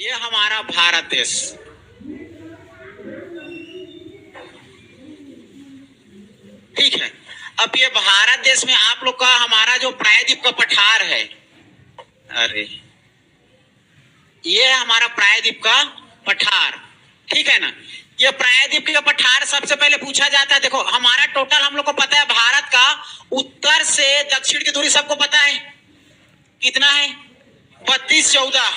ये हमारा भारत देश, ठीक है। अब ये भारत देश में आप लोग का हमारा जो प्रायद्वीप का पठार है, अरे ये हमारा प्रायद्वीप का पठार, ठीक है ना। ये प्रायद्वीप का पठार सबसे पहले पूछा जाता है। देखो हमारा टोटल हम लोग को पता है, भारत का उत्तर से दक्षिण की दूरी सबको पता है कितना है, 3214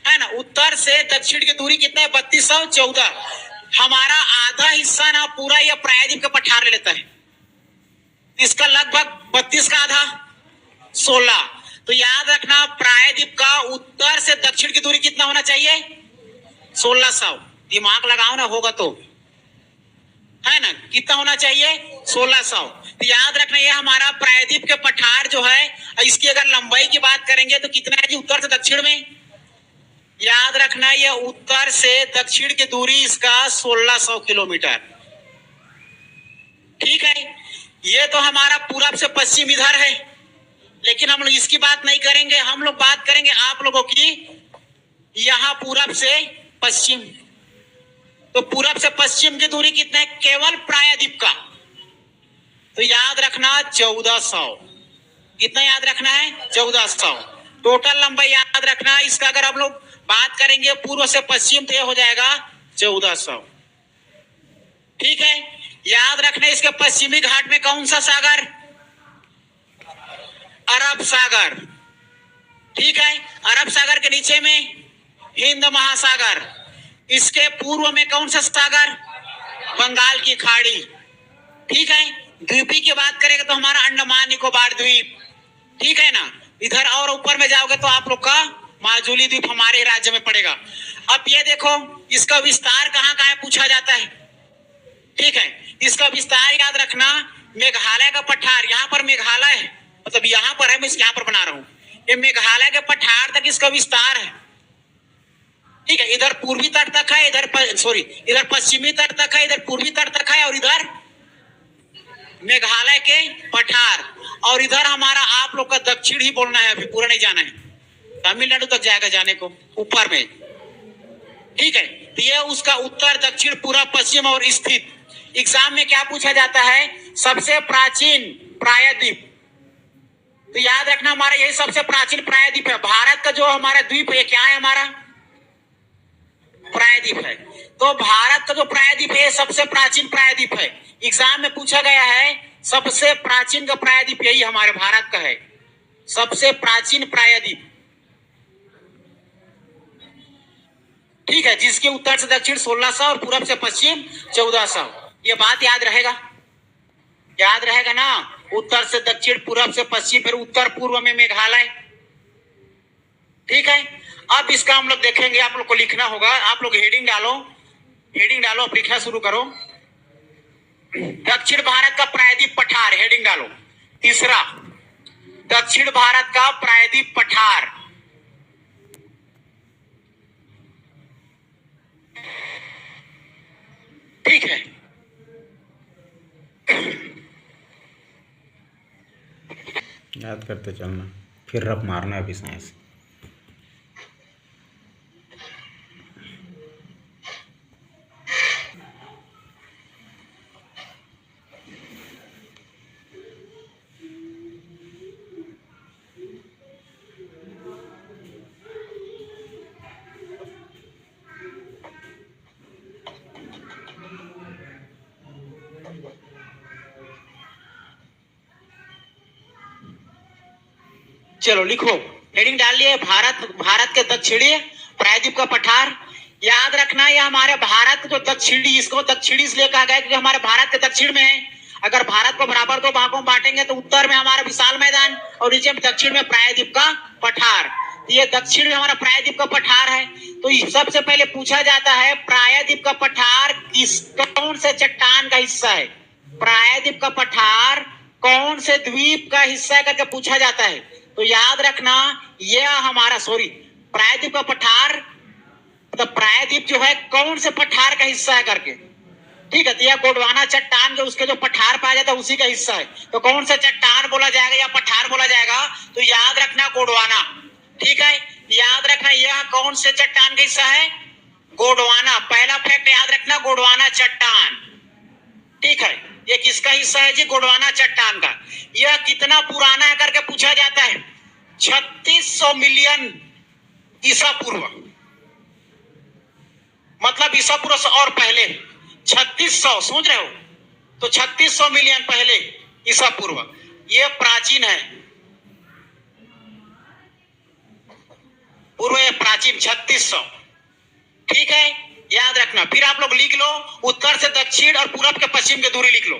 है ना। उत्तर से दक्षिण की दूरी कितना है, 3214। हमारा आधा हिस्सा ना पूरा यह प्रायद्वीप का पठार ले लेता है। इसका लगभग 32 का आधा 16। तो याद रखना प्रायद्वीप का उत्तर से दक्षिण की दूरी कितना होना चाहिए, 1600। दिमाग लगाओ ना, होगा तो, है ना, कितना होना चाहिए, 1600। तो याद रखना ये हमारा प्रायद्वीप के पठार जो है, इसकी अगर लंबाई की बात करेंगे तो कितना है जी उत्तर से दक्षिण में। याद रखना ये उत्तर से दक्षिण की दूरी इसका 1600 किलोमीटर, ठीक है। ये तो हमारा पूरब से पश्चिम इधर है, लेकिन हम लोग इसकी बात नहीं करेंगे। हम लोग बात करेंगे आप लोगों की यहां पूरब से पश्चिम। तो पूरब से पश्चिम की दूरी कितना है केवल प्रायद्वीप का, तो याद रखना 1400। कितना याद रखना है, 1400। टोटल लंबाई याद रखना इसका, अगर हम लोग बात करेंगे पूर्व से पश्चिम तो ये हो जाएगा 1400, ठीक है। याद रखना इसके पश्चिमी घाट में कौन सा सागर, अरब सागर, ठीक है। अरब सागर के नीचे में हिंद महासागर, इसके पूर्व में कौन सा सागर, बंगाल की खाड़ी, ठीक है। द्वीपी की बात करेंगे तो हमारा अंडमान निकोबार द्वीप, ठीक है ना। इधर और ऊपर में जाओगे तो आप लोग का माजुली द्वीप हमारे राज्य में पड़ेगा। अब ये देखो इसका विस्तार कहाँ कहाँ पूछा जाता है, ठीक है। इसका विस्तार याद रखना मेघालय का पठार, यहाँ पर मेघालय है, मतलब यहाँ पर है, मैं यहाँ पर बना रहा हूँ, ये मेघालय के पठार तक इसका विस्तार है, ठीक है। इधर पूर्वी तट तक है, इधर इधर पश्चिमी तट तक है, इधर पूर्वी तट तक है, और इधर मेघालय के पठार, और इधर हमारा आप लोग का दक्षिण ही बोलना है, अभी पूरा नहीं जाना है, तमिलनाडु तक जाएगा जाने को ऊपर में, ठीक है। तो ये उसका उत्तर दक्षिण पूरा पश्चिम और स्थित। एग्जाम में क्या पूछा जाता है, सबसे प्राचीन प्रायद्वीप, तो याद रखना हमारा यही सबसे प्राचीन प्रायद्वीप है। भारत का जो हमारा द्वीप है क्या है, हमारा प्रायद्वीप है। तो भारत का जो प्रायद्वीप है सबसे प्राचीन प्रायद्वीप है। एग्जाम में पूछा गया है सबसे प्राचीन का प्रायद्वीप यही हमारे भारत का है, सबसे प्राचीन प्रायद्वीप, ठीक है, जिसके उत्तर से दक्षिण 1600 और पूरब से पश्चिम 1400। ये बात याद रहेगा, याद रहेगा ना, उत्तर से दक्षिण पूरब से पश्चिम, फिर उत्तर पूर्व में मेघालय, ठीक है। अब इसका हम लोग देखेंगे, आप लोग को लिखना होगा, आप लोग हेडिंग डालो, हेडिंग डालो, अब लिखना शुरू करो। दक्षिण भारत का प्रायद्वीप पठार, हेडिंग डालो। तीसरा, दक्षिण भारत का प्रायद्वीप पठार, ठीक है। याद करते चलना, फिर रफ मारना अभी साइंस। चलो लिखो, हेडिंग डाल लिए, भारत के दक्षिणी प्रायद्वीप का पठार। याद रखना ये हमारे भारत जो दक्षिणी, इसको दक्षिणी इसलिए कहा गया क्योंकि हमारे भारत के दक्षिण में है। अगर भारत को बराबर दो भागों में बांटेंगे तो उत्तर में हमारा विशाल मैदान और नीचे में दक्षिण में प्रायद्वीप का पठार। ये दक्षिण में हमारा प्रायद्वीप का पठार है। तो सबसे पहले पूछा जाता है प्रायद्वीप का पठार किस कौन से चट्टान का हिस्सा है, प्रायद्वीप का पठार कौन से द्वीप का हिस्सा है करके पूछा जाता है। तो याद रखना यह हमारा प्रायद्वीप का पठार, तो प्रायद्वीप जो है कौन से पठार का हिस्सा है करके, ठीक है। तो यह गोंडवाना चट्टान जो उसके जो पठार पाया जाता है उसी का हिस्सा है। तो कौन सा चट्टान बोला जाएगा या पठार बोला जाएगा, तो याद रखना गोंडवाना, ठीक है। याद रखना यह कौन से चट्टान का हिस्सा है? गोंडवाना। पहला फैक्ट याद रखना, गोंडवाना चट्टान। ठीक है, ये किसका हिस्सा है जी? गोंडवाना चट्टान का। यह कितना पुराना है करके पूछा जाता है। 3600 मिलियन ईसा पूर्व, मतलब ईसा पूर्व से और पहले 3600, समझ रहे हो? तो 3600 मिलियन पहले ईसा पूर्व, ये प्राचीन है। पूर्व ये प्राचीन 3600। ठीक है, याद रखना। फिर आप लोग लिख लो, उत्तर से दक्षिण और पूरब के पश्चिम की दूरी लिख लो।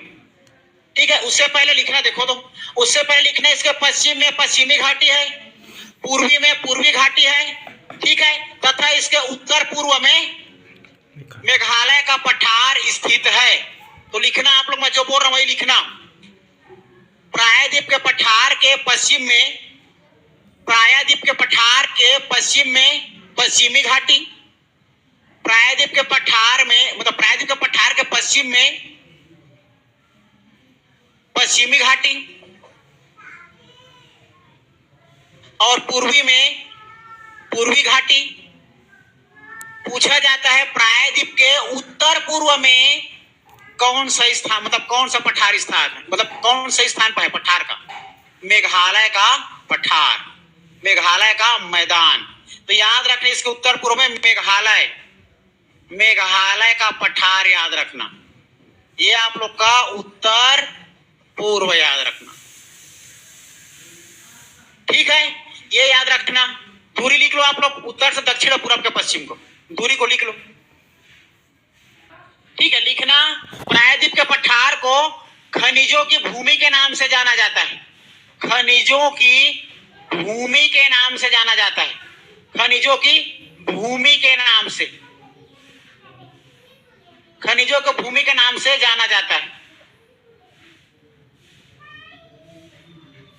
ठीक है, उससे पहले लिखना, देखो तो उससे पहले लिखना, इसके पश्चिम में पश्चिमी घाटी है, पूर्वी में पूर्वी घाटी है। ठीक है, तथा इसके उत्तर पूर्व में मेघालय का पठार स्थित है। तो लिखना आप लोग, मैं जो बोल रहा हूं वही लिखना। प्रायद्वीप के पठार के पश्चिम में, प्रायद्वीप के पठार के पश्चिम में पश्चिमी घाटी, प्रायद्वीप के पठार में, मतलब प्रायद्वीप के पठार के पश्चिम में पश्चिमी घाटी, और पूर्वी में पूर्वी घाटी। पूछा जाता है प्रायद्वीप के उत्तर पूर्व में कौन सा स्थान, मतलब कौन सा पठार स्थान है, मतलब कौन सा स्थान पर है पठार का? मेघालय का पठार, मेघालय का मैदान। तो याद रखना, इसके उत्तर पूर्व में मेघालय, मेघालय का पठार याद रखना। ये आप लोग का उत्तर पूर्व याद रखना। ठीक है, ये याद रखना। दूरी लिख लो आप लोग, उत्तर से दक्षिण और पूरब के पश्चिम को, दूरी को लिख लो। ठीक है, लिखना, प्रायद्वीप के पठार को खनिजों की भूमि के नाम से जाना जाता है। खनिजों की भूमि के नाम से जाना जाता है। खनिजों की भूमि के नाम से, खनिजों को भूमि के नाम से जाना जाता है।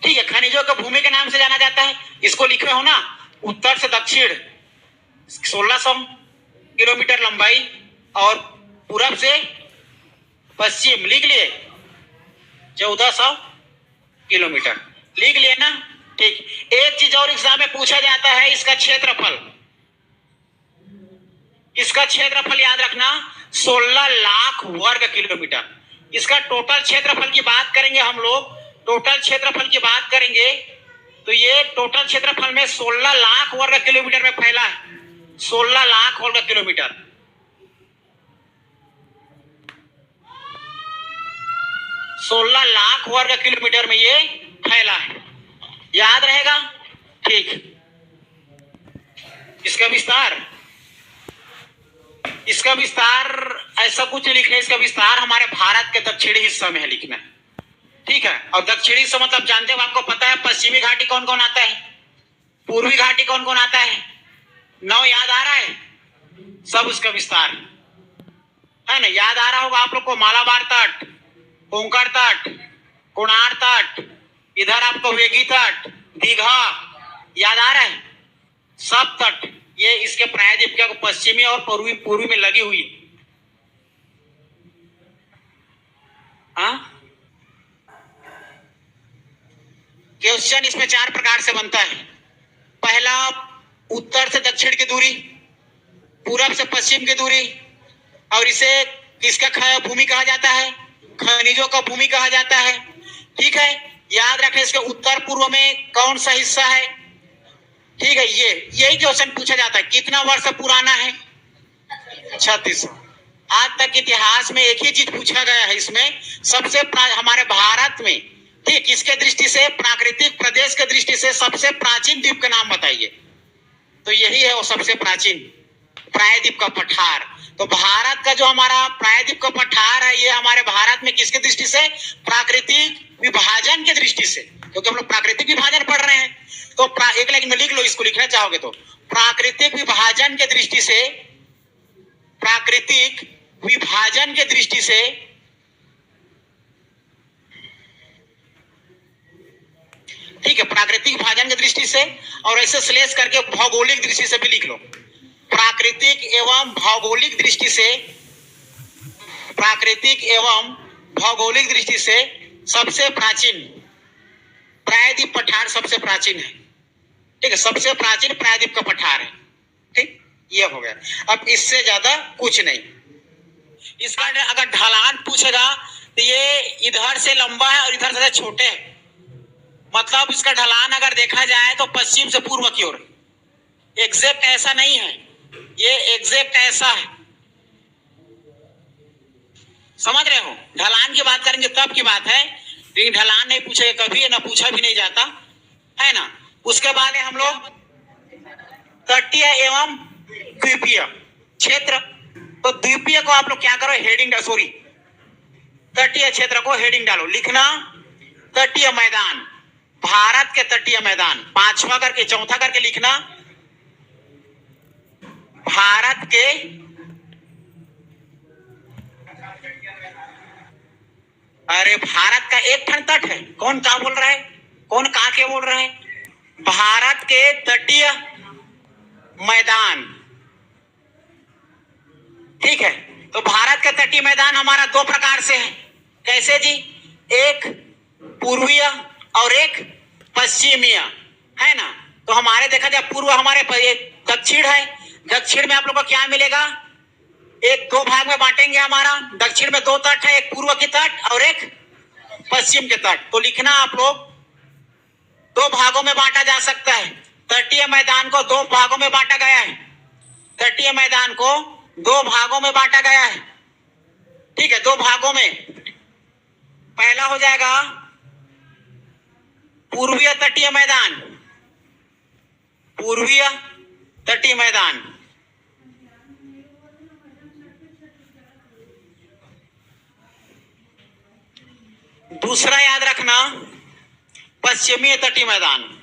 ठीक है, खनिजों को भूमि के नाम से जाना जाता है। इसको लिख रहे हो ना, उत्तर से दक्षिण 1600 किलोमीटर लंबाई और पूरब से पश्चिम लिख लिए 1400 किलोमीटर, लिख लिए ना। ठीक, एक चीज और एग्जाम में पूछा जाता है, इसका क्षेत्रफल। इसका क्षेत्रफल याद रखना, 16 लाख वर्ग किलोमीटर। इसका टोटल क्षेत्रफल की बात करेंगे हम लोग, टोटल क्षेत्रफल की बात करेंगे तो ये टोटल क्षेत्रफल में 16 लाख वर्ग किलोमीटर में फैला है। 16 लाख वर्ग किलोमीटर, 16 लाख वर्ग किलोमीटर में ये फैला है। याद रहेगा? ठीक, इसका विस्तार, इसका विस्तार ऐसा कुछ लिखना, इसका विस्तार हमारे भारत के दक्षिणी हिस्से में है लिखना। ठीक है, और दक्षिणी हिस्सा मतलब जानते हो, आपको पता है पश्चिमी घाटी कौन कौन आता है, पूर्वी घाटी कौन कौन आता है, नाम याद आ रहा है? सब उसका विस्तार है ना, याद आ रहा होगा आप लोग को। मालाबार तट, कोंकण तट, कोणार्क तट, इधर आपको वेगी तट, दीघा, याद आ रहा है? सब तट ये इसके प्रायद्वीप के पश्चिमी और पूर्वी में लगी हुई। हाँ, क्वेश्चन इसमें 4 प्रकार से बनता है। पहला, उत्तर से दक्षिण की दूरी, पूरब से पश्चिम की दूरी, और इसे किसका भूमि कहा जाता है? खनिजों का भूमि कहा जाता है। ठीक है, याद रखें, इसके उत्तर पूर्व में कौन सा हिस्सा है? ठीक है, यही क्वेश्चन पूछा जाता है। कितना वर्ष पुराना है? 3600। आज तक इतिहास में एक ही चीज पूछा गया है इसमें, सबसे हमारे भारत में, ठीक, किसके दृष्टि से? प्राकृतिक प्रदेश के दृष्टि से सबसे प्राचीन द्वीप का नाम बताइए। तो यही है वो सबसे प्राचीन प्रायद्वीप का पठार। तो भारत का जो हमारा प्रायद्वीप का पठार है, ये हमारे भारत में किसके दृष्टि से? प्राकृतिक विभाजन के दृष्टि से, क्योंकि हम लोग प्राकृतिक विभाजन पढ़ रहे हैं। तो एक लाइन में लिख लो, इसको लिखना चाहोगे तो, प्राकृतिक विभाजन के दृष्टि से, प्राकृतिक विभाजन के दृष्टि से ठीक है, प्राकृतिक विभाजन की दृष्टि से, और ऐसे स्लेश करके भौगोलिक दृष्टि से भी लिख लो। प्राकृतिक एवं भौगोलिक दृष्टि से, प्राकृतिक एवं भौगोलिक दृष्टि से सबसे प्राचीन प्रायद्वीप पठार सबसे प्राचीन है। ठीक है, सबसे प्राचीन प्रायद्वीप का पठार है। ये हो गया। अब इससे ज्यादा कुछ नहीं। इसका अगर ढलान पूछेगा तो ये इधर से लंबा है और इधर से छोटे है, मतलब इसका ढलान अगर देखा जाए तो पश्चिम से पूर्व की ओर। एग्जैक्ट ऐसा नहीं है, ये एग्जैक्ट ऐसा है। समझ रहे हो? ढलान की बात करेंगे तब की बात है, लेकिन ढलान नहीं पूछेगा कभी, ना पूछा भी नहीं जाता है ना। उसके बाद हम लोग तटीय एवं द्वीपीय क्षेत्र। तो द्वीपीय को आप लोग क्या करो, हेडिंग डालो, सॉरी तटीय क्षेत्र को हेडिंग डालो, लिखना तटीय मैदान, भारत के तटीय मैदान, पांचवा करके चौथा करके लिखना भारत के अरे भारत का एक ठन तट है, कौन क्या बोल रहा है, कौन कहा के बोल रहा है, भारत के तटीय मैदान। ठीक है, तो भारत का तटीय मैदान हमारा दो प्रकार से है। कैसे जी? एक पूर्वीय और एक पश्चिमीय, है ना। तो हमारे देखा जाए पूर्व हमारे दक्षिण है, दक्षिण में आप लोग को क्या मिलेगा, एक दो भाग में बांटेंगे हमारा, दक्षिण में दो तट है, एक पूर्व की तट और एक पश्चिम के तट। तो लिखना आप लोग दो भागों में बांटा जा सकता है, तटीय मैदान को दो भागों में बांटा गया है, तटीय मैदान को दो भागों में बांटा गया है। ठीक है, दो भागों में, पहला हो जाएगा पूर्वीय तटीय मैदान, पूर्वीय तटीय मैदान, दूसरा याद रखना पश्चिमी तटीय मैदान।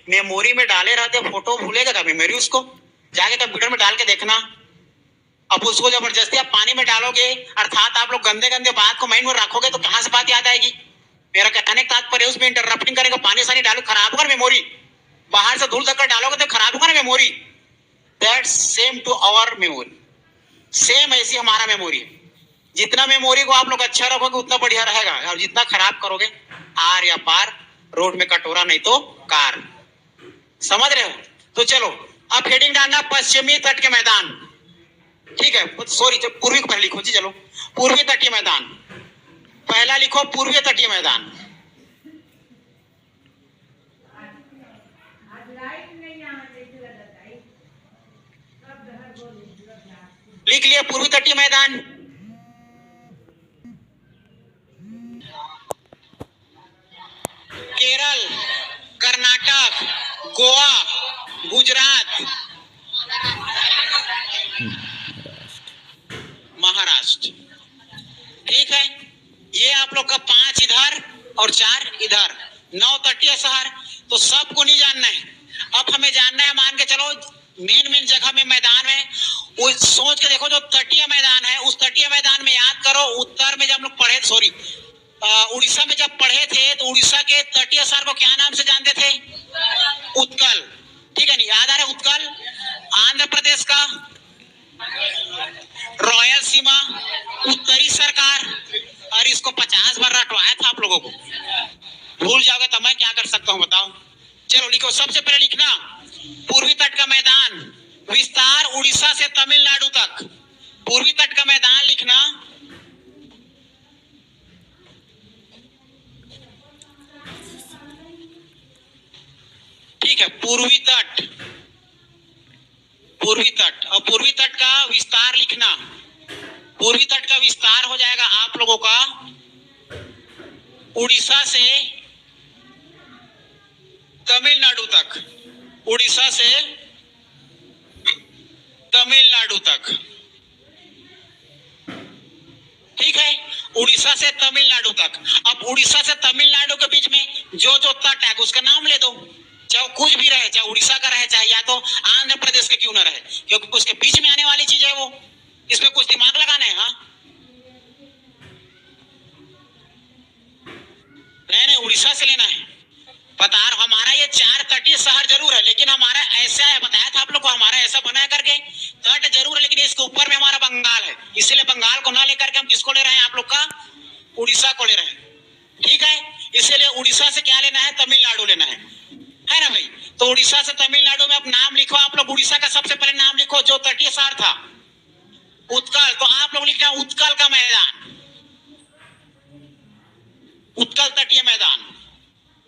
मेमोरी में डाले रहते फोटो, भूलेगा क्या मेमोरी? उसको जाके कंप्यूटर में डाल के देखना। अब उसको जबरदस्ती आप पानी में डालोगे, अर्थात आप लोग गंदे गंदे बात को माइंड में रखोगे तो कहां से बात याद आएगी? मेरा कहने का तात्पर्य उसमें इंटरप्टिंग करेंगे, पानी सानी डालो, खराब होगा मेमोरी। बाहर से धूल धक्कर डालोगे तो खराब होगा ना memory. That's same to our memory, same ऐसी हमारा मेमोरी है। जितना मेमोरी को आप लोग अच्छा रखोगे उतना बढ़िया रहेगा, और जितना खराब करोगे आर या पार, रोड में कटोरा नहीं तो कार। समझ रहे हो? तो चलो अब हेडिंग डालना पश्चिमी तट के मैदान। ठीक है, सॉरी पूर्वी को पहले लिखो जी, चलो पूर्वी तटीय मैदान पहला लिखो, पूर्वी तटीय मैदान। लिख लिया पूर्वी तटीय मैदान। केरल, कर्नाटक, गोवा, गुजरात, महाराष्ट्र। ठीक है, ये आप लोग का 5 इधर और 4 इधर, 9 तटीय शहर। तो सबको नहीं जानना है, अब हमें जानना है, मान के चलो मेन जगह में मैदान है, वो सोच के देखो जो तटीय मैदान है, उस तटीय मैदान में याद करो उत्तर में जब हम लोग पढ़े, सॉरी उड़ीसा में जब पढ़े थे तो उड़ीसा के तटीय शहर को क्या नाम से जानते थे? उत्कल। ठीक है, नहीं याद आ रहा है? उत्कल। आंध्र प्रदेश का रॉयल सीमा, उत्तरी सरकार। और इसको 50 बार रटवाया था आप लोगों को, भूल जाओगे तो मैं क्या कर सकता हूं बताओ। चलो लिखो, सबसे पहले लिखना पूर्वी तट का मैदान, विस्तार उड़ीसा से तमिलनाडु तक। पूर्वी तट का मैदान लिखना, ठीक है, पूर्वी तट, पूर्वी तट। और पूर्वी तट का विस्तार लिखना, पूर्वी तट का विस्तार हो जाएगा आप लोगों का उड़ीसा से तमिलनाडु तक, उड़ीसा से तमिलनाडु तक। ठीक है, उड़ीसा से तमिलनाडु तक। अब उड़ीसा से तमिलनाडु के बीच में जो जो तट है उसका नाम ले दो, चाहे कुछ भी रहे, चाहे उड़ीसा का रहे, चाहे या तो आंध्र प्रदेश के क्यों ना रहे, क्योंकि उसके बीच में आने वाली चीज है वो, इसमें कुछ दिमाग लगाना है। हाँ नहीं, उड़ीसा से लेना है। पता है हमारा ये 4 तटीय शहर जरूर है, लेकिन हमारा ऐसा है, बताया था आप लोग को, हमारा ऐसा बना करके तट जरूर है, लेकिन इसके ऊपर में हमारा बंगाल है, इसीलिए बंगाल को ना लेकर के हम किसको ले रहे हैं आप लोग का उड़ीसा को ले रहे हैं, ठीक है। इसीलिए उड़ीसा से क्या लेना है, तमिलनाडु लेना है ना भाई। तो उड़ीसा से तमिलनाडु में आप नाम लिखो, आप लोग उड़ीसा का सबसे पहले नाम लिखो जो तटीय शहर था, उत्कल। तो आप लोग लिखना उत्कल का मैदान, उत्कल तटीय मैदान,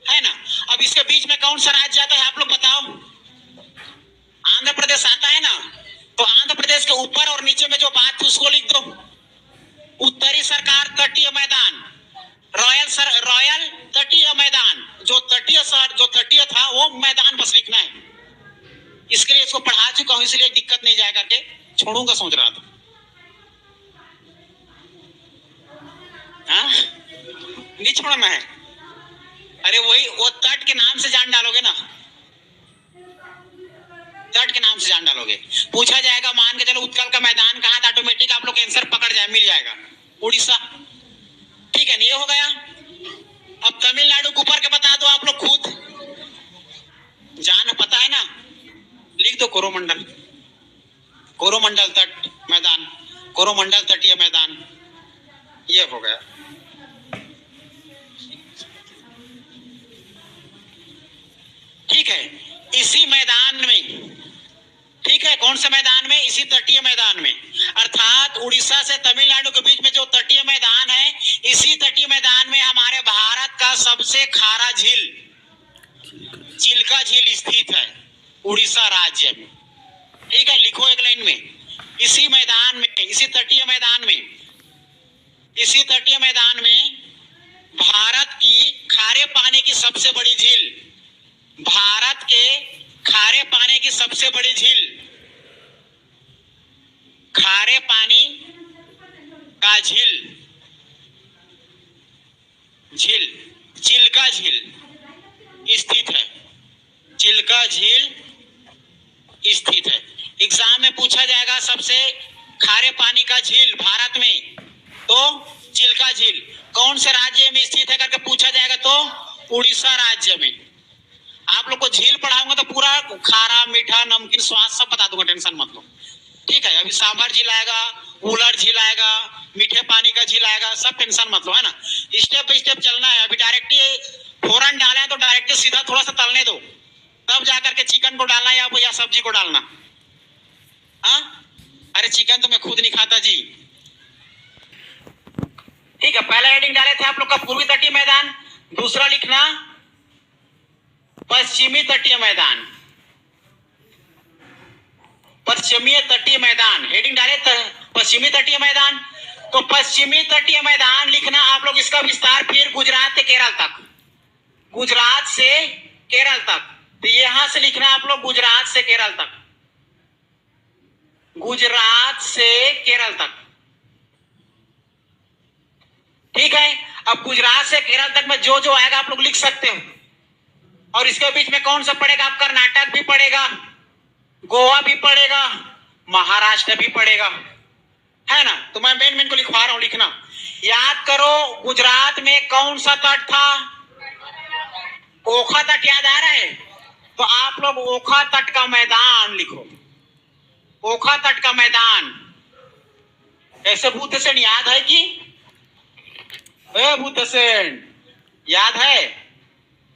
है ना। अब इसके बीच में कौन सा राज्य आता है आप लोग बताओ। आंध्र प्रदेश आता है ना, तो आंध्र प्रदेश के ऊपर और नीचे में जो बात थी उसको लिख दो। उत्तरी सरकार तटीय मैदान, रॉयल तटीय मैदान, जो तटीय शहर जो तटीय था वो मैदान बस लिखना है। इसके लिए इसको पढ़ा चुका हूं, इसलिए दिक्कत नहीं जाए करके छोड़ूंगा सोच रहा था। हाँ नहीं छोड़ना है, अरे वही वो तट के नाम से जान डालोगे ना, तट के नाम से जान डालोगे। पूछा जाएगा, मान के चलो उत्कल का मैदान कहाँ था, ऑटोमेटिक आप लोग आंसर पकड़ जाए, मिल जाएगा उड़ीसा, ठीक है। ये हो गया। अब तमिलनाडु के ऊपर के बता दो आप लोग खुद, जान पता है ना, लिख दो कोरोमंडल, कोरोमंडल तट मैदान, कोरोमंडल तटीय मैदान, ये हो गया। ठीक है, इसी मैदान में, ठीक है, कौन से मैदान में, इसी तटीय मैदान में, अर्थात उड़ीसा से तमिलनाडु के बीच में जो तटीय मैदान है, इसी तटीय मैदान में हमारे भारत का सबसे खारा झील चिल्का झील स्थित है, उड़ीसा राज्य में, ठीक है। लिखो एक लाइन में, इसी मैदान में, इसी तटीय मैदान में, इसी तटीय मैदान में भारत की खारे पानी की सबसे बड़ी झील, भारत के खारे पानी की सबसे बड़ी झील, खारे पानी का झील, झील चिल्का झील स्थित है, चिल्का झील स्थित है। एग्जाम में पूछा जाएगा सबसे खारे पानी का झील भारत में, तो चिल्का झील कौन से राज्य में स्थित है करके पूछा जाएगा, तो उड़ीसा राज्य में। आप लोग को झील पढ़ाऊंगा तो पूरा खारा मीठा नमकीन स्वाद सब बता दूंगा, टेंशन मत लो, ठीक है। अभी सांभर झील आएगा, उलर झील आएगा, मीठे पानी का झील आएगा, सब टेंशन मत लो, है ना। स्टेप बाय स्टेप चलना है। अभी डायरेक्ट फोरन डाला है तो डायरेक्ट सीधा थोड़ा सा तलने दो, तब जाकर के चिकन को डालना या सब्जी को डालना। हाँ, अरे चिकन तो मैं खुद नहीं खाता जी, ठीक है। पहला हेडिंग डाले थे आप लोग का पूर्वी तटीय मैदान, दूसरा लिखना पश्चिमी तटीय मैदान, पश्चिमी तटीय मैदान, हेडिंग डाले पश्चिमी तटीय मैदान। तो पश्चिमी तटीय मैदान लिखना आप लोग, इसका विस्तार फिर गुजरात से केरल तक, गुजरात से केरल तक, तो यहां से लिखना आप लोग गुजरात से केरल तक, गुजरात से केरल तक, ठीक है। अब गुजरात से केरल तक में जो जो आएगा आप लोग लिख सकते हो, और इसके बीच में कौन सा पड़ेगा, आप कर्नाटक भी पड़ेगा, गोवा भी पड़ेगा, महाराष्ट्र भी पड़ेगा, है ना। तो मैं मेन को लिखवा रहा हूं, लिखना याद करो। गुजरात में कौन सा तट था, ओखा तट, याद आ रहा है, तो आप लोग ओखा तट का मैदान लिखो, ओखा तट का मैदान। ऐसे बुद्ध सेन याद है कि बुद्ध सेन याद है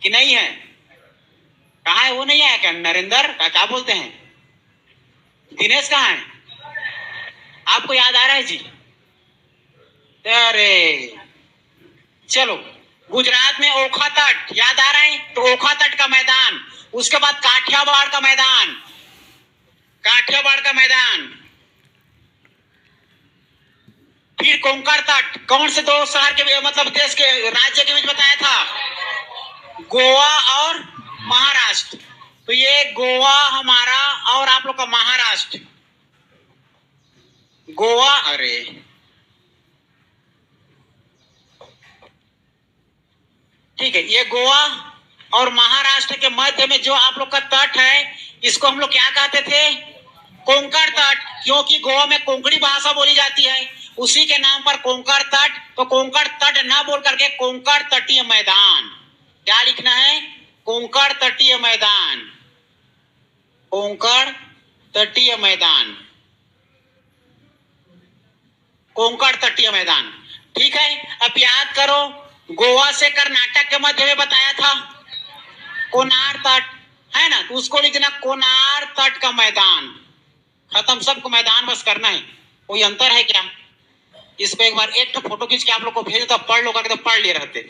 कि नहीं है, कहा है वो, नहीं है क्या, नरेंद्र क्या बोलते हैं, दिनेश कहाँ है, आपको याद आ रहा है जी। अरे चलो, गुजरात में ओखा तट याद आ रहा है, तो ओखा तट का मैदान, उसके बाद काठियावाड़ का मैदान, काठियावाड़ का मैदान, फिर कोंकण तट, कौन से दो शहर के मतलब देश के राज्य के बीच बताया था, गोवा और महाराष्ट्र, तो ये गोवा हमारा और आप लोग का महाराष्ट्र, गोवा, अरे ठीक है, ये गोवा और महाराष्ट्र के मध्य में जो आप लोग का तट है, इसको हम लोग क्या कहते थे, कोंकण तट, क्योंकि गोवा में कोंकणी भाषा बोली जाती है, उसी के नाम पर कोंकण तट। तो कोंकण तट ना बोल करके कोंकण तटीय मैदान, क्या लिखना है, कोंकण तटीय मैदान, कोंकण तटीय मैदान, कोंकण तटीय मैदान। ठीक है, अब याद करो, गोवा से कर्नाटक के मध्य में बताया था कोनार तट, है ना, तो उसको लिखना कोनार तट का मैदान। खत्म, सबको मैदान बस करना है। कोई अंतर है क्या? इसको एक बार एक तो फोटो खींच के आप लोग को भेज दो, पढ़ लो करके, तो पढ़ लिए रहते।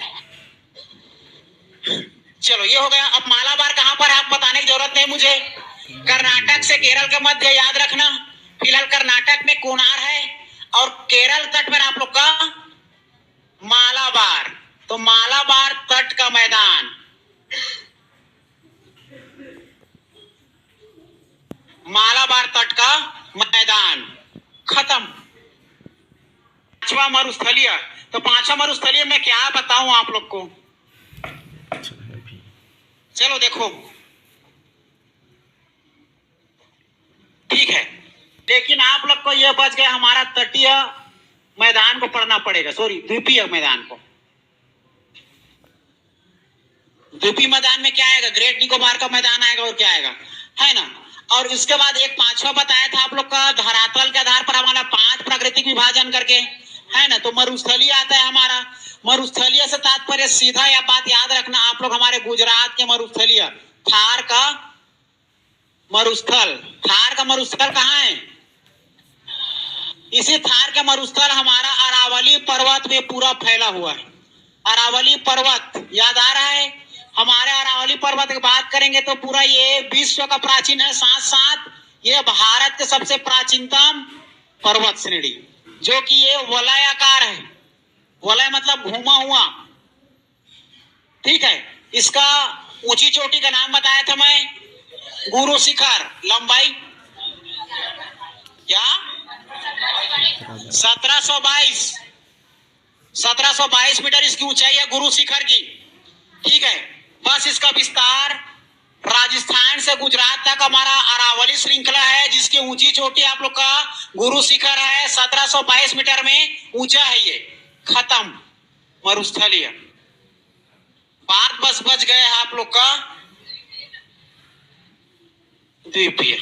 चलो ये हो गया। अब मालाबार कहां पर है आप बताने की जरूरत नहीं मुझे। कर्नाटक से केरल के मध्य, याद रखना। फिलहाल कर्नाटक में कोनार है और केरल तट पर आप लोग का मालाबार, तो मालाबार तट का मैदान, मालाबार तट का मैदान। खत्म। पांचवा मरुस्थलीय, तो पांचवा मरुस्थलीय में क्या बताऊं आप लोग को। चलो देखो, ठीक है, लेकिन आप लोग को यह बच गया हमारा तटीय मैदान को पढ़ना पड़ेगा, सॉरी द्वीपीय मैदान को। द्वीपीय मैदान में क्या आएगा? ग्रेट निकोबार का मैदान आएगा, और क्या आएगा, है ना। और इसके बाद एक पांचवा बताया था आप लोग का, धरातल के आधार पर हमारा 5 प्राकृतिक विभाजन करके, है ना। तो मरुस्थलीय आता है हमारा। मरुस्थलीय से तात्पर्य सीधा, या बात याद रखना आप लोग, हमारे गुजरात के मरुस्थलीय, थार का मरुस्थल। थार का मरुस्थल कहाँ है? इसी थार का मरुस्थल हमारा अरावली पर्वत में पूरा फैला हुआ है। अरावली पर्वत याद आ रहा है? हमारे अरावली पर्वत की बात करेंगे तो पूरा ये विश्व का प्राचीन है, साथ साथ ये भारत के सबसे प्राचीनतम पर्वत श्रेणी, जो कि ये वलयाकार है। वलय मतलब घूमा हुआ, ठीक है। इसका ऊंची चोटी का नाम बताया था मैं, गुरु शिखर। लंबाई क्या? 1722 मीटर इसकी ऊंचाई है गुरु शिखर की, ठीक है। बस इसका विस्तार राजस्थान से गुजरात तक हमारा अरावली श्रृंखला है, जिसकी ऊंची चोटी आप लोग का गुरु शिखर है। 1722 मीटर में ऊंचा है ये। खत्म मरुस्थलीय। बात बस बच गए आप लोग का द्वीपीय।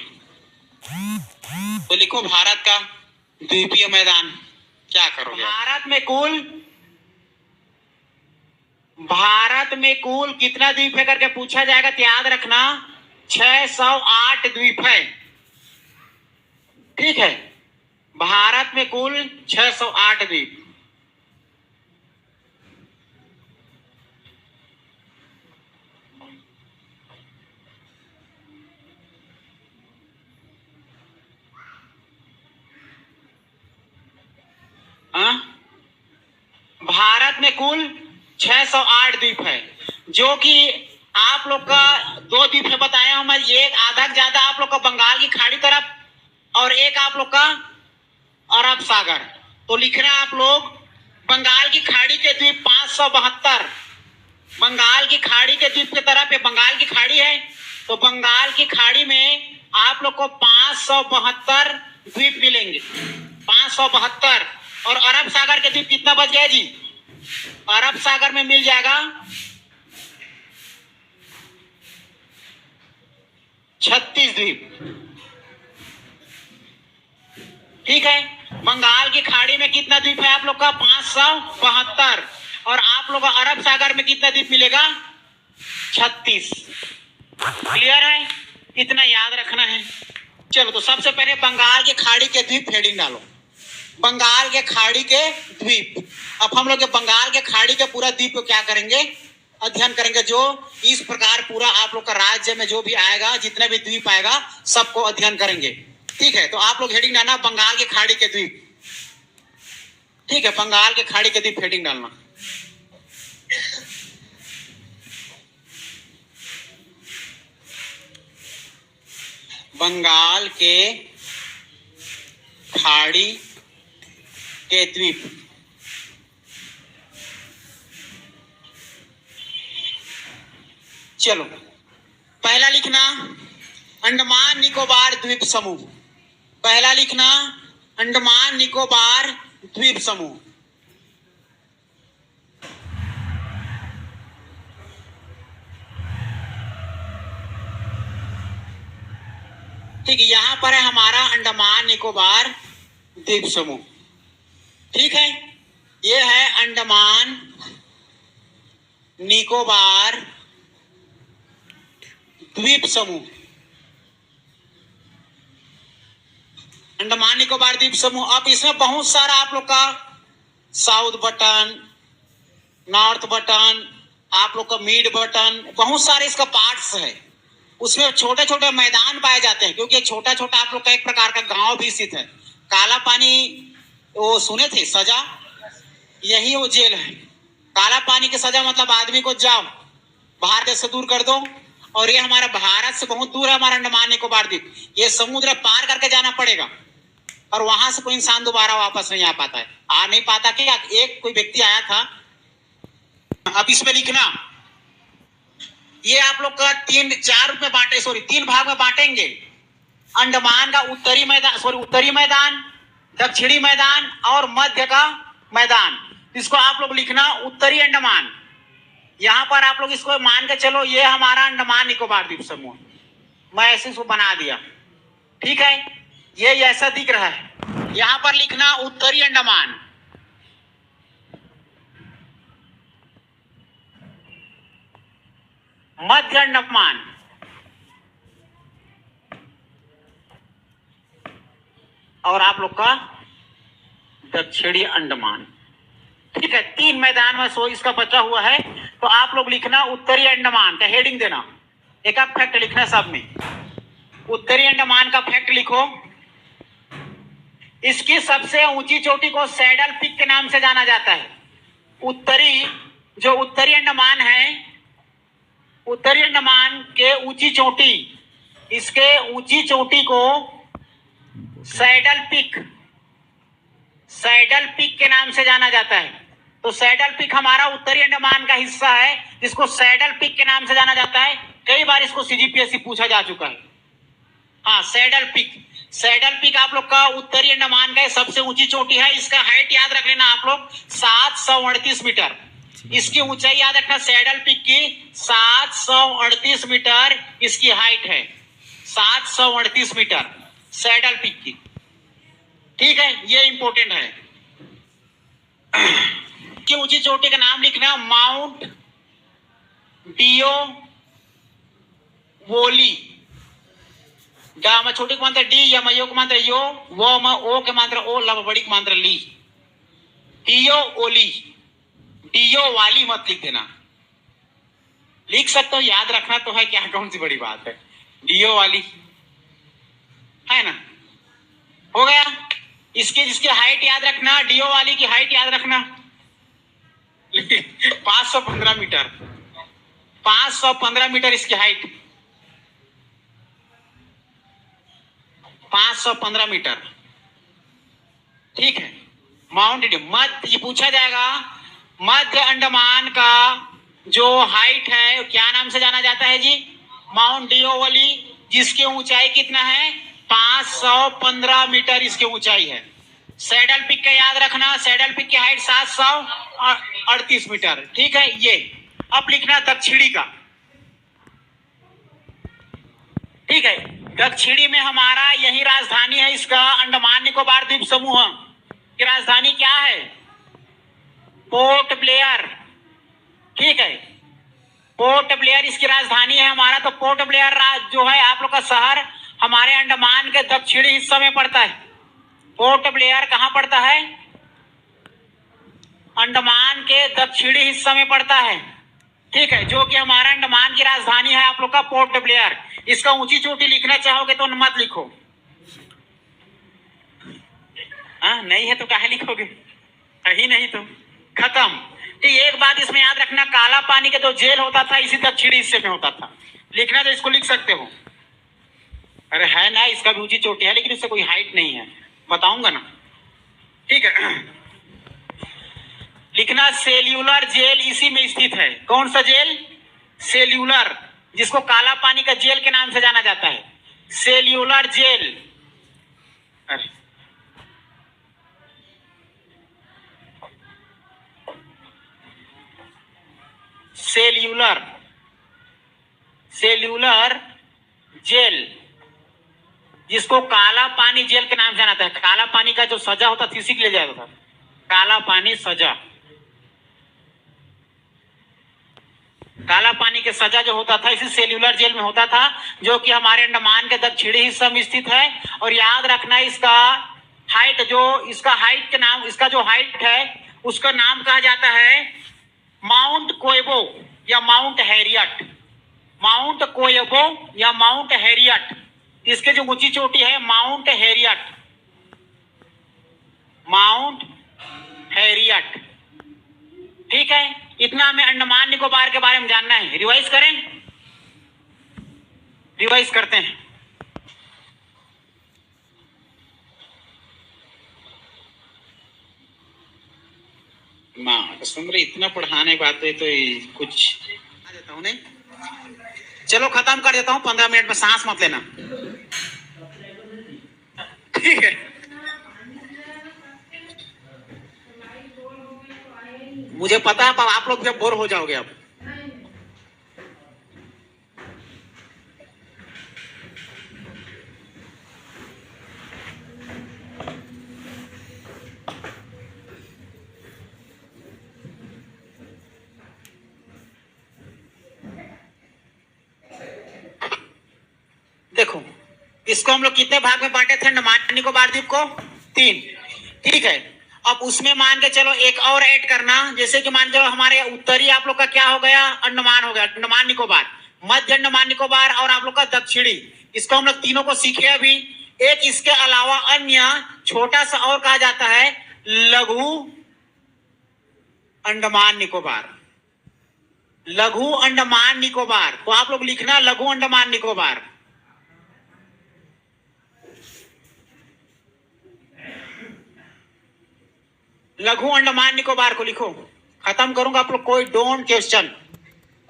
तो लिखो भारत का द्वीपीय मैदान। क्या करोगे? भारत में कुल कितना द्वीप है करके पूछा जाएगा, तो याद रखना 608 द्वीप है, ठीक है। भारत में कुल 608 द्वीप। भारत में कुल 608 द्वीप है, जो कि आप लोग का 2 द्वीप है बताया हूं मैं। एक आधा ज्यादा आप लोग का बंगाल की खाड़ी तरफ, और एक आप लोग का अरब सागर। तो लिखना आप लोग बंगाल की खाड़ी के द्वीप 572। बंगाल की खाड़ी के द्वीप की तरफ, ये बंगाल की खाड़ी है, तो बंगाल की खाड़ी में आप लोग को 572 द्वीप मिलेंगे, 572। और अरब सागर के द्वीप कितना बच गया जी? अरब सागर में मिल जाएगा 36 द्वीप, ठीक है। बंगाल की खाड़ी में कितना द्वीप है आप लोग का? 572। और आप लोग का अरब सागर में कितना द्वीप मिलेगा? 36। क्लियर है? इतना याद रखना है। चलो, तो सबसे पहले बंगाल की खाड़ी के द्वीप हेडिंग डालो, बंगाल के खाड़ी के द्वीप। अब हम लोग बंगाल के खाड़ी के पूरा द्वीप को क्या करेंगे? अध्ययन करेंगे। जो इस प्रकार पूरा आप लोग का राज्य में जो भी आएगा, जितने भी द्वीप आएगा, सबको अध्ययन करेंगे, ठीक है। तो आप लोग हेडिंग डालना बंगाल के खाड़ी के द्वीप, ठीक है। बंगाल के खाड़ी के द्वीप हेडिंग डालना। बंगाल के खाड़ी के द्वीप। चलो, पहला लिखना अंडमान निकोबार द्वीप समूह। पहला लिखना अंडमान निकोबार द्वीप समूह। ठीक है, यहां पर है हमारा अंडमान निकोबार द्वीप समूह, ठीक है। ये है अंडमान निकोबार द्वीप समूह, अंडमान निकोबार द्वीप समूह। अब इसमें बहुत सारा आप लोग का साउथ बटन, नॉर्थ बटन, आप लोग का मिड बटन, बहुत सारे इसका पार्ट्स है। उसमें छोटे छोटे मैदान पाए जाते हैं, क्योंकि छोटा छोटा आप लोग का एक प्रकार का गांव भी स्थित है। काला पानी वो सुने थे सजा, यही वो जेल है। काला पानी की सजा मतलब आदमी को जाओ बाहर देश से दूर कर दो, और ये हमारा भारत से बहुत दूर है हमारा अंडमान निकोबार द्वीप। ये समुद्र पार करके जाना पड़ेगा, और वहां से कोई इंसान दोबारा वापस नहीं आ पाता है, आ नहीं पाता। क्या एक कोई व्यक्ति आया था। अब इसमें लिखना, ये आप लोग का 3-4 में बांटे, 3 भाग में बांटेंगे। अंडमान का उत्तरी मैदान, दक्षिणी मैदान और मध्य का मैदान। इसको आप लोग लिखना उत्तरी अंडमान। यहां पर आप लोग इसको मान के चलो, ये हमारा अंडमान निकोबार द्वीप समूह। मैं ऐसे इसको बना दिया, ठीक है। ये ऐसा दिख रहा है। यहां पर लिखना उत्तरी अंडमान, मध्य अंडमान, और आप लोग का दक्षिणी अंडमान, ठीक है। 3 मैदान में इसका बचा हुआ है। तो आप लोग लिखना उत्तरी अंडमान का हेडिंग देना, एक फैक्ट लिखना सब में। उत्तरी अंडमान का फैक्ट लिखो। इसकी सबसे ऊंची चोटी को सैडल पीक के नाम से जाना जाता है। उत्तरी अंडमान है, उत्तरी अंडमान के ऊंची चोटी, इसके ऊंची चोटी को सैडल पीक के नाम से जाना जाता है। तो सैडल पीक हमारा उत्तरी अंडमान का हिस्सा है, जिसको सैडल पीक के नाम से जाना जाता है। कई बार इसको सीजीपीएससी पूछा जा चुका है। हाँ, सैडल पीक आप लोग का उत्तरी अंडमान का सबसे ऊंची चोटी है। इसका हाइट याद रख लेना आप लोग 738 मीटर। इसकी ऊंचाई याद रखना सैडल पीक की 738 मीटर इसकी हाइट है, 738 मीटर सैडल पीक की, ठीक है। ये इंपॉर्टेंट है। की ऊंची चोटी का नाम लिखना माउंट डियो वोली। गा में छोटी का मंत्र डी, या मयो का मंत्र यो, वो में ओ के मंत्र ओ, लब बड़ी का मंत्र ली। डियो ओली, डियो वाली मत लिख देना। लिख सकते हो, याद रखना तो है, क्या कौन सी बड़ी बात है। डियो वाली है ना, हो गया। जिसकी हाइट याद रखना, डियो वाली की हाइट याद रखना 515 मीटर, 515 मीटर इसकी हाइट, 515 मीटर, ठीक है। माउंट मध्य पूछा जाएगा, मध्य अंडमान का जो हाइट है क्या नाम से जाना जाता है जी? माउंट डियोवली, जिसकी ऊंचाई कितना है 515 मीटर इसकी ऊंचाई है। सैडल पिक का याद रखना, सैडल पिक की हाइट 738 मीटर, ठीक है। ये अब लिखना दक्षिणी का, ठीक है। दक्षिणी में हमारा यही राजधानी है इसका, अंडमान निकोबार द्वीप समूह की राजधानी क्या है? पोर्ट ब्लेयर, ठीक है। पोर्ट ब्लेयर इसकी राजधानी है हमारा। तो पोर्ट ब्लेयर जो है आप लोग का शहर हमारे अंडमान के दक्षिणी हिस्से में पड़ता है। पोर्ट ब्लेयर कहां पड़ता है? अंडमान के दक्षिणी हिस्से में पड़ता है, ठीक है, जो कि हमारा अंडमान की राजधानी है आप लोग का पोर्ट ब्लेयर। इसका ऊंची चोटी लिखना चाहोगे तो मत लिखो, हाँ नहीं है तो काहे लिखोगे, कहीं नहीं तो खत्म। तो एक बात इसमें याद रखना, काला पानी का जो जेल होता था इसी दक्षिणी हिस्से में होता था। लिखना तो इसको लिख सकते हो। अरे है ना, इसका भी ऊंची चोटी है लेकिन इससे कोई हाइट नहीं है, बताऊंगा ना, ठीक है। लिखना सेल्यूलर जेल इसी में स्थित है। कौन सा जेल? सेल्यूलर, जिसको काला पानी का जेल के नाम से जाना जाता है, सेल्यूलर जेल। अरे सेल्यूलर जेल, जिसको काला पानी जेल के नाम से जाना जाता है। काला पानी का जो सजा होता था इसी के लिए जाता था, काला पानी सजा, काला पानी की सजा जो होता था इसी सेल्यूलर जेल में होता था, जो कि हमारे अंडमान के दक्षिणी हिस्से में स्थित है। और याद रखना इसका हाइट, जो इसका हाइट के नाम, इसका जो हाइट है उसका नाम कहा जाता है माउंट कोएबो या माउंट हैरियट। माउंट कोएबो या माउंट हैरियट, इसके जो ऊंची चोटी है माउंट हैरियट, माउंट हैरियट। ठीक है, इतना हमें अंडमान निकोबार के बारे में जानना है। रिवाइज करें, रिवाइज करते हैं। माँ सुन रही, इतना पढ़ाने की बात है तो कुछ आ देता हूँ नहीं। चलो खत्म कर देता हूँ, 15 मिनट में, सांस मत लेना, ठीक है। मुझे पता है आप लोग जब बोर हो जाओगे अब। देखो, इसको हम लोग कितने भाग में बांटे थे अंडमान निकोबार द्वीप को? 3। ठीक है, अब उसमें मान के चलो एक और ऐड करना, जैसे कि मान चलो हमारे उत्तरी आप लोग का क्या हो गया, अंडमान हो गया, अंडमान निकोबार, मध्य अंडमान निकोबार और आप लोग का दक्षिणी। इसको हम लोग तीनों को सीखे अभी। एक इसके अलावा अन्य छोटा सा और कहा जाता है लघु अंडमान निकोबार, लघु अंडमान निकोबार। तो आप लोग लिखना लघु अंडमान निकोबार। लघु अंडमान निकोबार को लिखो। खत्म करूंगा, आप लोग कोई डोंट क्वेश्चन,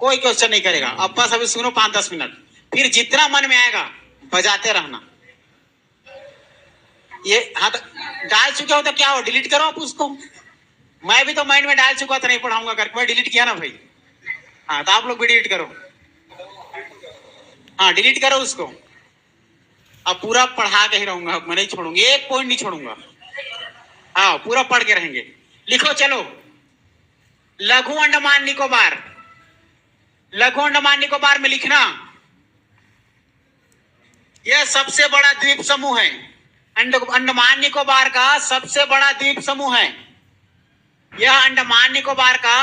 कोई क्वेश्चन नहीं करेगा। अब बस अभी सुनो 5-10 मिनट, फिर जितना मन में आएगा बजाते रहना। ये हाँ, डाल चुके हो तो क्या हो, डिलीट करो आप उसको। मैं भी तो माइंड में डाल चुका था, नहीं पढ़ाऊंगा करके मैं डिलीट किया ना भाई। हाँ, तो आप लोग भी डिलीट करो। हाँ, डिलीट करो उसको। अब पूरा पढ़ा के ही रहूंगा, मैं नहीं छोड़ूंगा, एक पॉइंट नहीं छोड़ूंगा। हाँ, पूरा पढ़ के रहेंगे। लिखो चलो, लघु अंडमान निकोबार। लघु अंडमान निकोबार में लिखना, यह सबसे बड़ा द्वीप समूह है। अंडमान निकोबार का सबसे बड़ा द्वीप समूह है। यह अंडमान निकोबार का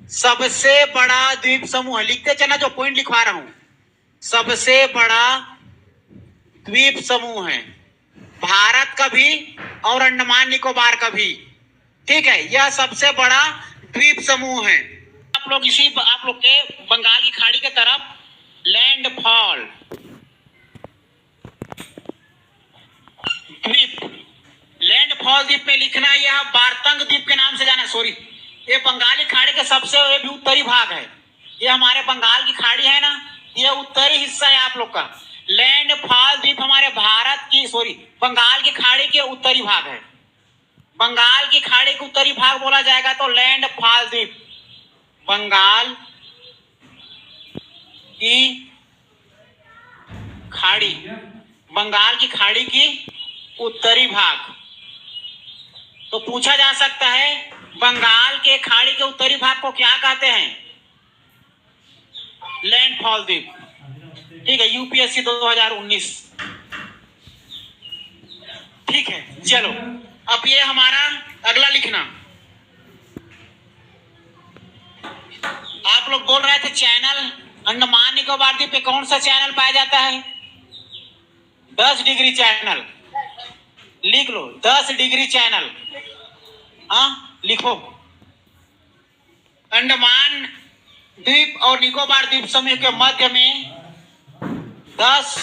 सबसे बड़ा द्वीप समूह है। लिखते चलना, जो पॉइंट लिखवा रहा हूं, सबसे बड़ा द्वीप समूह है भारत का भी और अंडमान निकोबार का भी। ठीक है, यह सबसे बड़ा द्वीप समूह है। आप लोग के बंगाल की खाड़ी के तरफ लैंडफॉल द्वीप, लैंडफॉल द्वीप में लिखना, यह बारतंग द्वीप के नाम से जाना। सॉरी, ये बंगाली खाड़ी के सबसे भी उत्तरी भाग है। ये हमारे बंगाल की खाड़ी है ना, ये उत्तरी हिस्सा है आप लोग का। लैंडफॉल द्वीप हमारे भारत की, सॉरी, बंगाल की खाड़ी के उत्तरी भाग है। बंगाल की खाड़ी के उत्तरी भाग बोला जाएगा तो लैंडफॉल द्वीप, बंगाल की खाड़ी, बंगाल की खाड़ी की उत्तरी भाग। तो पूछा जा सकता है बंगाल के खाड़ी के उत्तरी भाग को क्या कहते हैं? लैंडफॉल द्वीप। ठीक है, यूपीएससी 2019। ठीक है, चलो अब ये हमारा अगला लिखना। आप लोग बोल रहे थे चैनल, अंडमान निकोबार द्वीप पे कौन सा चैनल पाया जाता है? 10 डिग्री चैनल। लिख लो 10 डिग्री चैनल। हाँ, लिखो। अंडमान द्वीप और निकोबार द्वीप समूह के मध्य में 10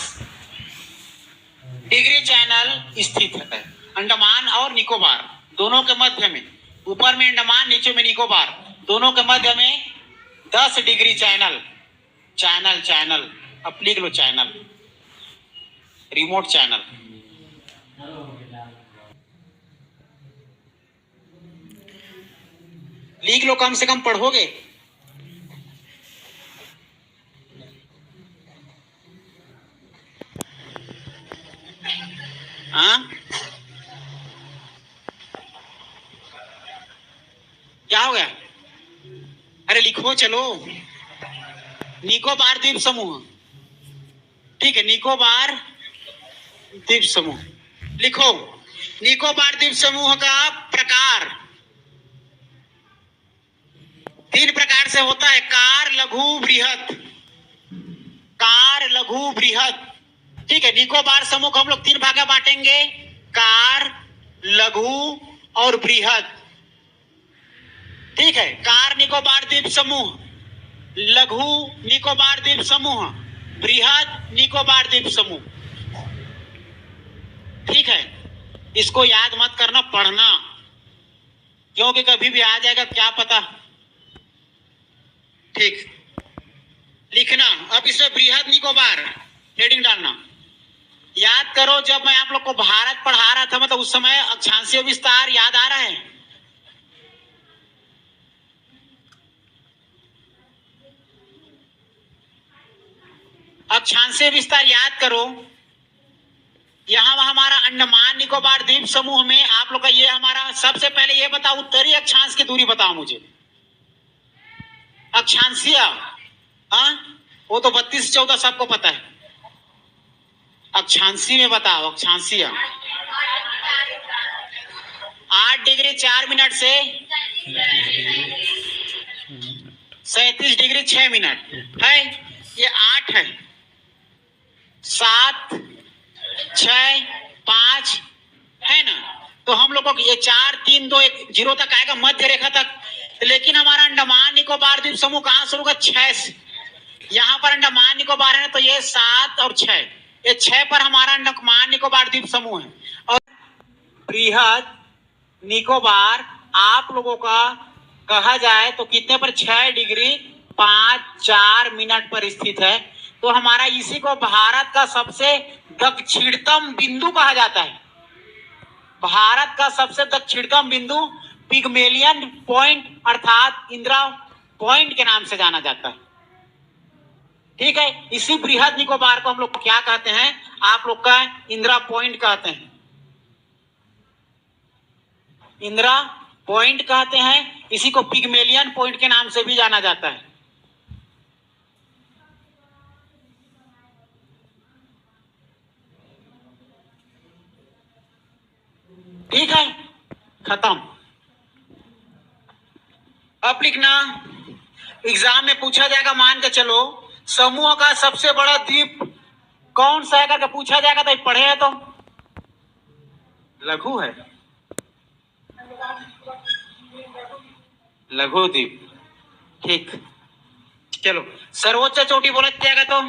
डिग्री चैनल स्थित है। अंडमान और निकोबार दोनों के मध्य में, ऊपर में अंडमान नीचे में निकोबार, दोनों के मध्य में 10 डिग्री चैनल। चैनल चैनल, अब लिख लो चैनल, रिमोट चैनल। लिख लो, कम से कम पढ़ोगे। हाँ, क्या हो गया? अरे लिखो चलो। निकोबार द्वीप समूह, ठीक है, निकोबार द्वीप समूह लिखो। निकोबार द्वीप समूह का प्रकार 3 प्रकार से होता है, कार, लघु, बृहत। कार, लघु, बृहत, ठीक है। निकोबार समूह को हम लोग 3 भाग में बांटेंगे, कार, लघु और बृहत, ठीक है। कार निकोबार द्वीप समूह, लघु निकोबार द्वीप समूह, बृहत निकोबार द्वीप समूह, ठीक है। इसको याद मत करना, पढ़ना, क्योंकि कभी भी आ जाएगा क्या पता, ठीक। लिखना। अब इसमें बृहत निकोबार हेडिंग डालना। याद करो, जब मैं आप लोग को भारत पढ़ा रहा था, मतलब उस समय अक्षांशीय विस्तार याद आ रहा है? अक्षांशीय विस्तार याद करो। यहां हमारा अंडमान निकोबार द्वीप समूह में आप लोग का ये हमारा, सबसे पहले ये बताओ, उत्तरी अक्षांश की दूरी बताओ मुझे। अक्षांशीय, हाँ, वो तो 32-14 सबको पता है। अक्षांशीय में बताओ, अक्षांशीय 8 डिग्री 4 मिनट से 37 डिग्री 6 मिनट है। ये 8 है, 7, 6, 5 है ना। तो हम लोगों को ये 4, 3, 2, 1, 0 तक आएगा, मध्य रेखा तक। लेकिन हमारा अंडमान निकोबार द्वीप समूह कहां शुरू होगा? 6 से। यहाँ पर अंडमान निकोबार है, तो ये 7 और 6, ये 6 पर हमारा अंडमान निकोबार द्वीप समूह है। और बृहद निकोबार आप लोगों का कहा जाए तो कितने पर? 6 डिग्री 5, 4 मिनट पर स्थित है। तो हमारा इसी को भारत का सबसे दक्षिणतम बिंदु कहा जाता है। भारत का सबसे दक्षिणतम बिंदु पिगमेलियन पॉइंट अर्थात इंदिरा पॉइंट के नाम से जाना जाता है, ठीक है। इसी बृहद निकोबार को हम लोग क्या कहते हैं? आप लोग का इंदिरा पॉइंट कहते हैं, इंदिरा पॉइंट कहते हैं। इसी को पिगमेलियन पॉइंट के नाम से भी जाना जाता है, ठीक है। खत्म। अब लिखना, एग्जाम में पूछा जाएगा, मान के चलो समूह का सबसे बड़ा द्वीप कौन सा है करके पूछा जाएगा, तो पढ़े हैं तो लघु है, लघु द्वीप, ठीक। चलो सर्वोच्च चोटी बोला जाएगा तो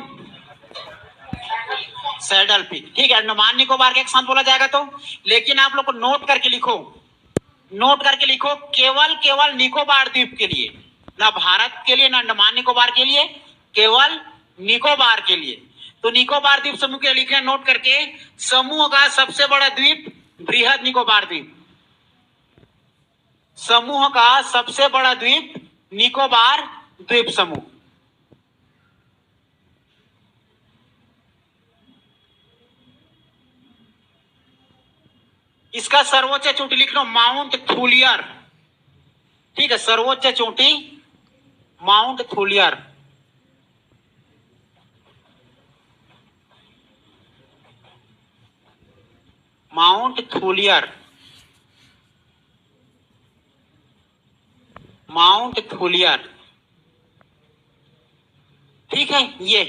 सैडल पीक, ठीक है। अंडमान निकोबार के एक साथ बोला जाएगा तो, लेकिन आप लोग को नोट करके लिखो, नोट करके लिखो, केवल निकोबार द्वीप के लिए, ना भारत के लिए, ना अंडमान निकोबार के लिए, केवल निकोबार के लिए। तो निकोबार द्वीप समूह के लिखना, नोट करके, समूह का सबसे बड़ा द्वीप बृहद निकोबार द्वीप, समूह का सबसे बड़ा द्वीप निकोबार द्वीप समूह। इसका सर्वोच्च चोटी लिख लो, माउंट थूलियर, ठीक है। सर्वोच्च चोटी mount Thuillier, mount Thuillier, mount Thuillier, ठीक है। ये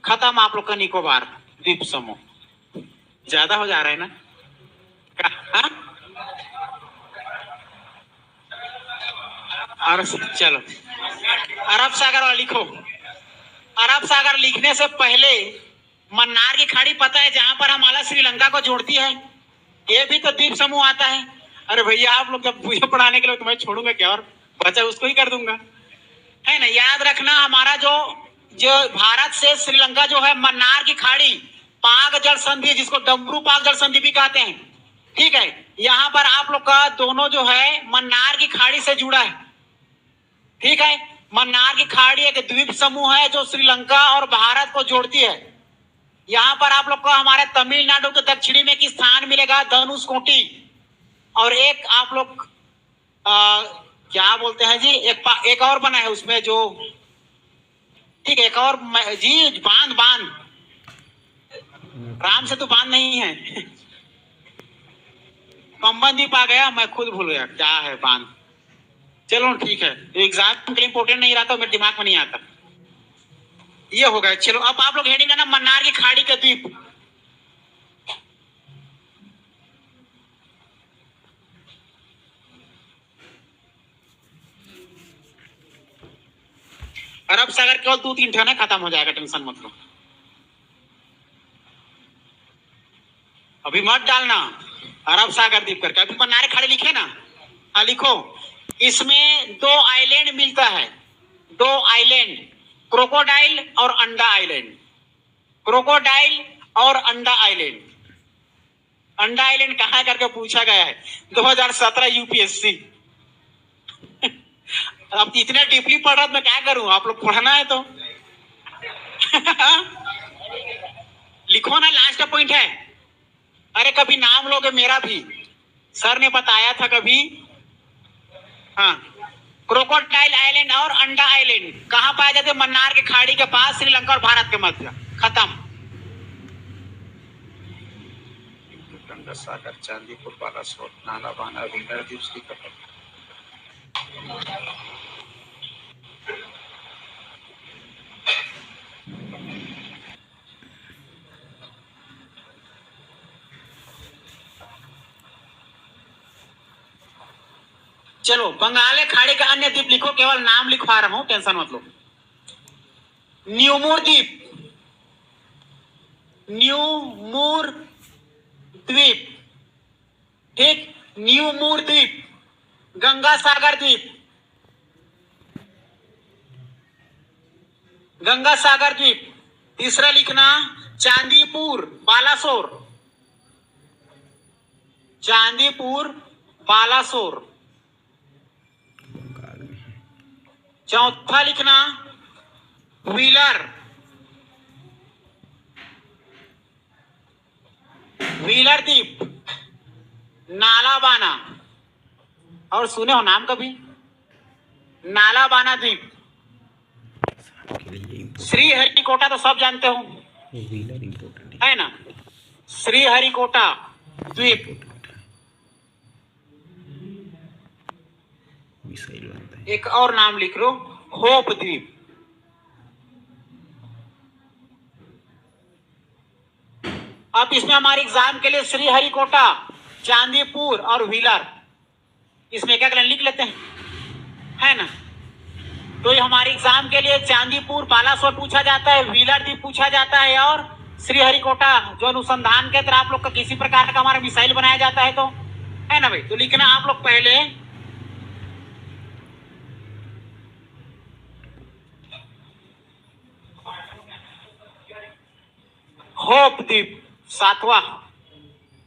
खत्म आप लोग का निकोबार द्वीप समूह। ज्यादा हो जा रहा है ना? हाँ? और चलो अरब सागर वाला लिखो। अरब सागर लिखने से पहले मन्नार की खाड़ी पता है, जहां पर हमारा श्रीलंका को जोड़ती है, ये भी तो द्वीप समूह आता है। अरे भैया, आप लोग जब मुझे पढ़ाने के लिए तो मैं छोड़ूंगा क्या, और बचा उसको ही कर दूंगा, है ना। याद रखना, हमारा जो भारत से श्रीलंका जो है, मन्नार की खाड़ी, पाक जल संधि, जिसको डमरू पाक जल संधि भी कहते हैं, ठीक है। यहाँ पर आप लोग का दोनों जो है मन्नार की खाड़ी से जुड़ा है, ठीक है। मन्नार की खाड़ी एक द्वीप समूह है जो श्रीलंका और भारत को जोड़ती है। यहाँ पर आप लोग को हमारे तमिलनाडु के दक्षिणी में एक स्थान मिलेगा, धनुषकोटी, और एक आप लोग क्या बोलते हैं जी, एक और बना है उसमें, जो ठीक है, एक और जी बांध बांध राम से तो बांध नहीं है। पंबन द्वीप आ गया, मैं खुद भूल गया क्या है बांध। चलो ठीक है, एग्जाम के लिए इंपोर्टेंट नहीं रहा तो मेरे दिमाग में नहीं आता। ये हो गया। चलो अब आप लोग हेडिंग करना मन्नार की खाड़ी का द्वीप। अरब सागर केवल 2-3 ठन है, खत्म हो जाएगा, टेंशन मत लो। अभी मत डालना अरब सागर द्वीप करके, अभी मन्नार की खाड़ी लिखे ना। हाँ लिखो। इसमें 2 आइलैंड मिलता है, 2 आइलैंड, क्रोकोडाइल और अंडा आइलैंड। क्रोकोडाइल और अंडा आइलैंड। अंडा आइलैंड कहाँ करके पूछा गया है 2017 यूपीएससी। अब इतने डीपली पढ़ रहा मैं क्या करूं, आप लोग पढ़ना है तो। लिखो ना, लास्ट का पॉइंट है। अरे कभी नाम लोगे मेरा भी, सर ने बताया था कभी। हाँ, क्रोकोडाइल आइलैंड और अंडा आइलैंड कहाँ पाए जाते? मन्नार के खाड़ी के पास, श्रीलंका और भारत के मध्य। खत्म। गंगा सागर, चांदीपुर, बालासोर, नाला बाना, व्हीलर द्वीप, श्रीकपट। चलो बंगाल खाड़ी का अन्य द्वीप लिखो, केवल नाम लिखवा रहा हूं, टेंशन मत लो। न्यूमूर द्वीप, न्यूमूर द्वीप, ठीक, न्यूमूर द्वीप, गंगा सागर द्वीप, गंगा सागर द्वीप। तीसरा लिखना चांदीपुर बालासोर, चांदीपुर बालासोर। चौथा लिखना व्हीलर, व्हीलर द्वीप, नालाबाना। और सुने हो नाम कभी? नालाबाना द्वीप। श्रीहरिकोटा तो सब जानते हो, व्हीलर इंपोर्टेंट है ना। श्रीहरिकोटा द्वीप, मिसाइल बनता है। एक और नाम लिख लो, होप द्वीप। अब इसमें हमारे एग्जाम के लिए श्रीहरिकोटा, चांदीपुर और व्हीलर, इसमें क्या करें, लिख लेते हैं, है ना। तो ये हमारे एग्जाम के लिए चांदीपुर बालासोर पूछा जाता है, व्हीलर द्वीप पूछा जाता है, और श्रीहरिकोटा जो अनुसंधान के अंदर आप लोग का किसी प्रकार का हमारा मिसाइल बनाया जाता है, तो है ना भाई। तो लिखना आप लोग पहले होप द्वीप, 7वां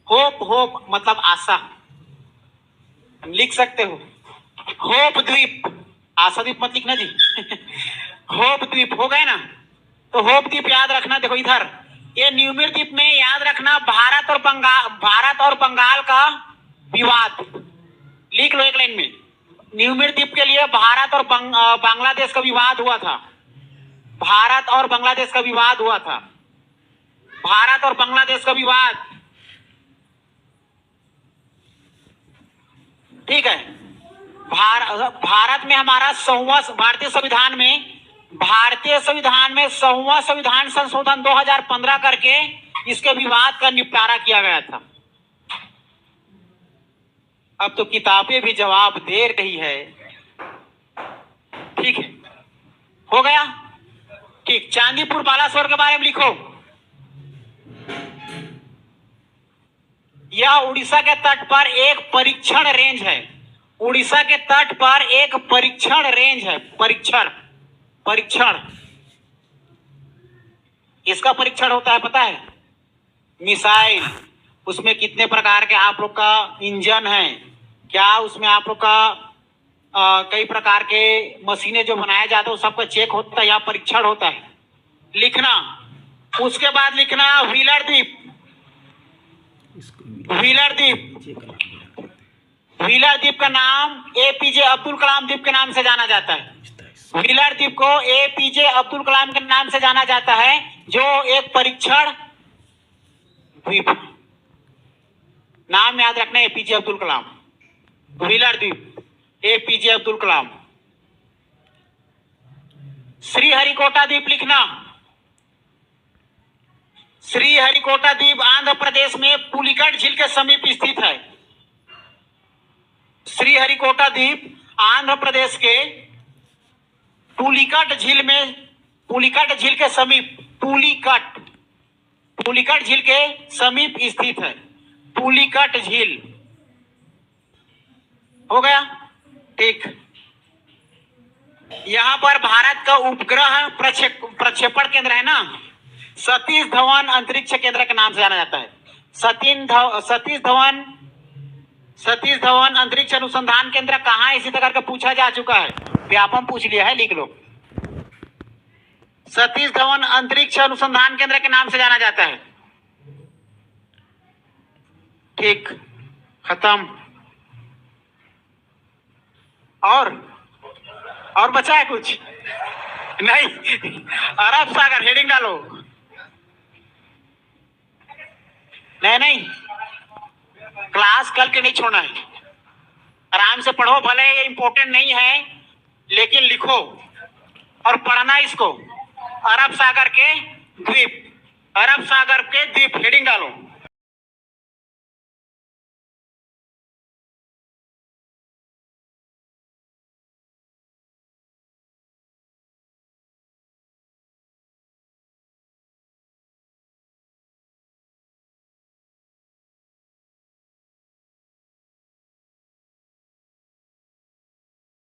होप, होप मतलब आशा, लिख सकते हो होप द्वीप, आशा द्वीप मत लिखना जी। होप द्वीप हो गए ना। तो होप द्वीप याद रखना। देखो इधर ये न्यूमेर द्वीप में याद रखना भारत और बंगाल का विवाद, लिख लो एक लाइन में। न्यूमेर द्वीप के लिए भारत और बांग्लादेश का विवाद हुआ था, भारत और बांग्लादेश का विवाद हुआ था, भारत और बांग्लादेश का विवाद, ठीक है। भारत में हमारा 100वां भारतीय संविधान में 100वां संविधान संशोधन 2015 करके इसके विवाद का निपटारा किया गया था। अब तो किताबें भी जवाब दे रही है, ठीक है, हो गया, ठीक। चांदीपुर बालासोर के बारे में लिखो। यह उड़ीसा के तट पर एक परीक्षण रेंज है, उड़ीसा के तट पर एक परीक्षण रेंज है, परीक्षण। इसका परीक्षण होता है पता है? मिसाइल, उसमें कितने प्रकार के आप लोग का इंजन है, क्या उसमें आप लोग का कई प्रकार के मशीनें जो बनाया जाता है, सबका चेक होता है, या परीक्षण होता है, लिखना। उसके बाद लिखना व्हीलर द्वीप, व्हीलर द्वीप, व्हीलर द्वीप का नाम एपीजे अब्दुल कलाम द्वीप के नाम से जाना जाता है। व्हीलर द्वीप को एपीजे अब्दुल कलाम के नाम से जाना जाता है, जो एक परीक्षण द्वीप। नाम याद रखना, एपीजे अब्दुल कलाम। व्हीलर द्वीप, एपीजे अब्दुल कलाम। श्रीहरिकोटा द्वीप लिखना। श्रीहरिकोटा द्वीप आंध्र प्रदेश में पुलिकट झील के समीप स्थित है। श्रीहरिकोटा द्वीप आंध्र प्रदेश के पुलिकट झील के समीप, पुलिकट झील के समीप स्थित है। पुलिकट झील हो गया, ठीक। यहां पर भारत का उपग्रह प्रक्षेपण केंद्र है ना, सतीश धवन अंतरिक्ष केंद्र के नाम से जाना जाता है। सतीश धवन अंतरिक्ष अनुसंधान केंद्र कहाँ है, इसी तरह का पूछा जा चुका है, व्यापम पूछ लिया है, लिख लो। सतीश धवन अंतरिक्ष अनुसंधान केंद्र के नाम से जाना जाता है, ठीक, खत्म। और बचा है कुछ? नहीं, अरब सागर हेडिंग डालो। नहीं, क्लास कल के नहीं छोड़ना है, आराम से पढ़ो, भले ये इंपॉर्टेंट नहीं है लेकिन लिखो और पढ़ना इसको। अरब सागर के द्वीप हेडिंग डालो।